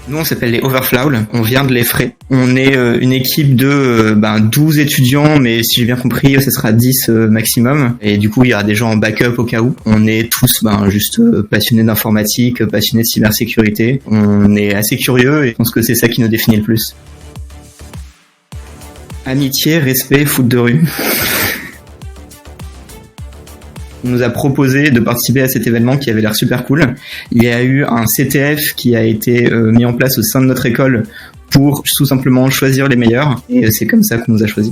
Nous, on s'appelle les Overflowl, on vient de l'Effray. On est une équipe de 12 étudiants, mais si j'ai bien compris, ce sera 10 maximum. Et du coup, il y aura des gens en backup au cas où. On est tous juste passionnés d'informatique, passionnés de cybersécurité. On est assez curieux et je pense que c'est ça qui nous définit le plus. Amitié, respect, foot de rue. On nous a proposé de participer à cet événement qui avait l'air super cool. Il y a eu un CTF qui a été mis en place au sein de notre école pour tout simplement choisir les meilleurs. Et c'est comme ça qu'on nous a choisis.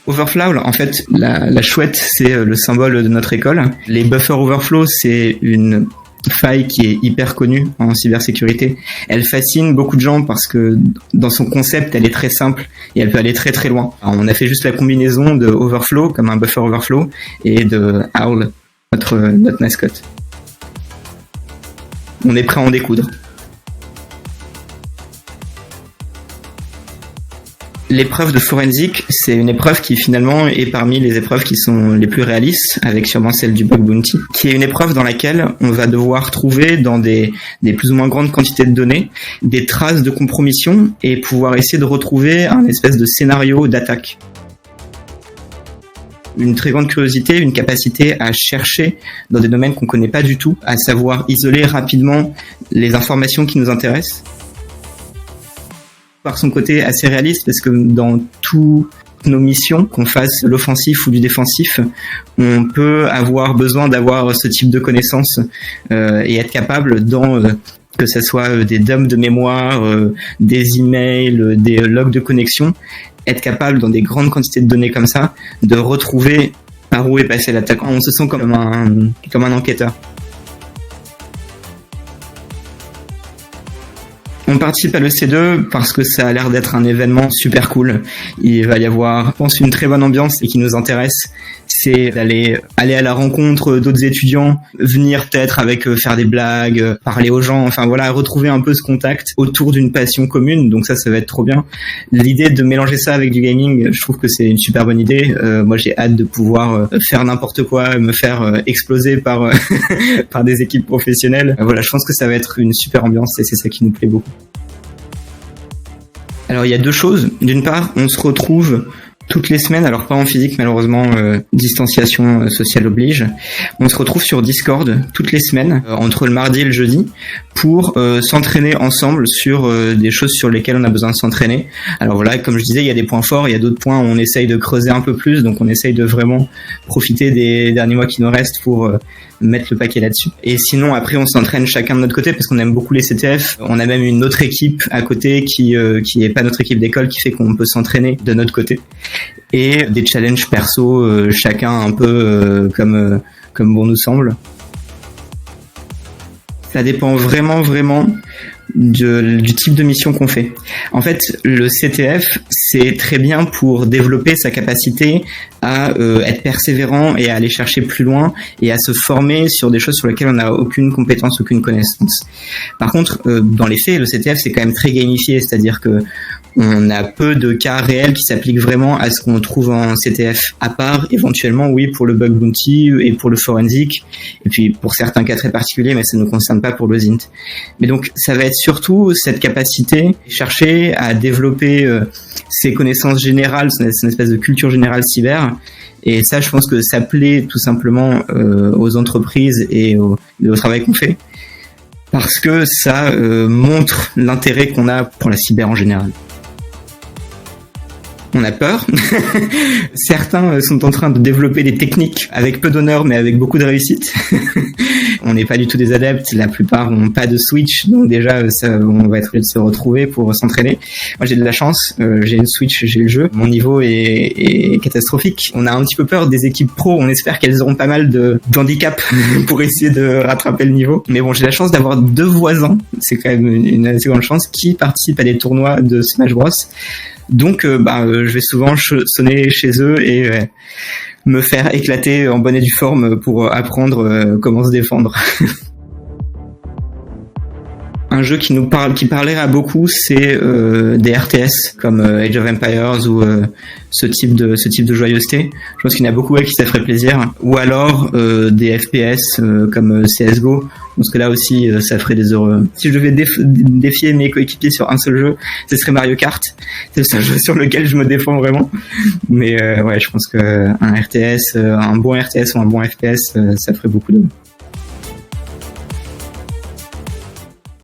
Overflow, en fait, la chouette, c'est le symbole de notre école. Les buffer overflow, c'est une faille qui est hyper connue en cybersécurité. Elle fascine beaucoup de gens parce que dans son concept, elle est très simple et elle peut aller très très loin. Alors, on a fait juste la combinaison de overflow, comme un buffer overflow, et de owl, notre mascotte. On est prêt à en découdre. L'épreuve de forensique, c'est une épreuve qui finalement est parmi les épreuves qui sont les plus réalistes, avec sûrement celle du bug bounty, qui est une épreuve dans laquelle on va devoir trouver dans des plus ou moins grandes quantités de données des traces de compromission et pouvoir essayer de retrouver un espèce de scénario d'attaque. Une très grande curiosité, une capacité à chercher dans des domaines qu'on connaît pas du tout, à savoir isoler rapidement les informations qui nous intéressent. Par son côté assez réaliste, parce que dans toutes nos missions, qu'on fasse l'offensif ou du défensif, on peut avoir besoin d'avoir ce type de connaissances et être capable que ce soit des dumps de mémoire, des emails, des logs de connexion, être capable dans des grandes quantités de données comme ça, de retrouver par où est passé l'attaquant. On se sent comme un enquêteur. On participe à l'EC2 parce que ça a l'air d'être un événement super cool. Il va y avoir, je pense, une très bonne ambiance et qui nous intéresse. C'est d'aller à la rencontre d'autres étudiants, venir peut-être avec faire des blagues, parler aux gens, enfin voilà, retrouver un peu ce contact autour d'une passion commune. Donc ça va être trop bien. L'idée de mélanger ça avec du gaming, je trouve que c'est une super bonne idée. Moi, j'ai hâte de pouvoir faire n'importe quoi, me faire exploser par par des équipes professionnelles. Voilà, je pense que ça va être une super ambiance et c'est ça qui nous plaît beaucoup. Alors il y a deux choses. D'une part, on se retrouve toutes les semaines, alors pas en physique malheureusement, distanciation sociale oblige. On se retrouve sur Discord toutes les semaines, entre le mardi et le jeudi, pour s'entraîner ensemble sur des choses sur lesquelles on a besoin de s'entraîner. Alors voilà, comme je disais, il y a des points forts, il y a d'autres points où on essaye de creuser un peu plus, donc on essaye de vraiment profiter des derniers mois qui nous restent pour mettre le paquet là-dessus. Et sinon, après, on s'entraîne chacun de notre côté parce qu'on aime beaucoup les CTF. On a même une autre équipe à côté qui est pas notre équipe d'école, qui fait qu'on peut s'entraîner de notre côté. Et des challenges perso, chacun un peu comme bon nous semble. Ça dépend vraiment du type de mission qu'on fait. En fait, le CTF, c'est très bien pour développer sa capacité à être persévérant et à aller chercher plus loin et à se former sur des choses sur lesquelles on n'a aucune compétence, aucune connaissance. Par contre, dans les faits, le CTF, c'est quand même très gamifié, c'est-à-dire que on a peu de cas réels qui s'appliquent vraiment à ce qu'on trouve en CTF, à part éventuellement, oui, pour le bug bounty et pour le forensic, et puis pour certains cas très particuliers, mais ça ne nous concerne pas pour le Zint. Mais donc, ça va être surtout cette capacité, chercher à développer ses connaissances générales, c'est une espèce de culture générale cyber, et ça, je pense que ça plaît tout simplement aux entreprises et au travail qu'on fait, parce que ça montre l'intérêt qu'on a pour la cyber en général. On a peur. Certains sont en train de développer des techniques avec peu d'honneur mais avec beaucoup de réussite. On n'est pas du tout des adeptes, la plupart n'ont pas de Switch, donc déjà on va être obligé de se retrouver pour s'entraîner. Moi j'ai de la chance, j'ai une Switch, j'ai le jeu, mon niveau est catastrophique. On a un petit peu peur des équipes pro, on espère qu'elles auront pas mal d'handicap pour essayer de rattraper le niveau. Mais bon, j'ai la chance d'avoir 2 voisins, c'est quand même une assez grande chance, qui participent à des tournois de Smash Bros. Donc, je vais souvent sonner chez eux et me faire éclater en bonne et due forme pour apprendre comment se défendre. Un jeu qui parlerait à beaucoup, c'est des RTS comme Age of Empires ou ce type de joyeuseté. Je pense qu'il y en a beaucoup qui ça ferait plaisir. Ou alors des FPS comme CS:GO. Je pense que là aussi ça ferait des heureux. Si je devais défier mes coéquipiers sur un seul jeu, ce serait Mario Kart. C'est le seul jeu sur lequel je me défends vraiment. Mais ouais, je pense que un RTS, un bon RTS ou un bon FPS, ça ferait beaucoup d'hommes.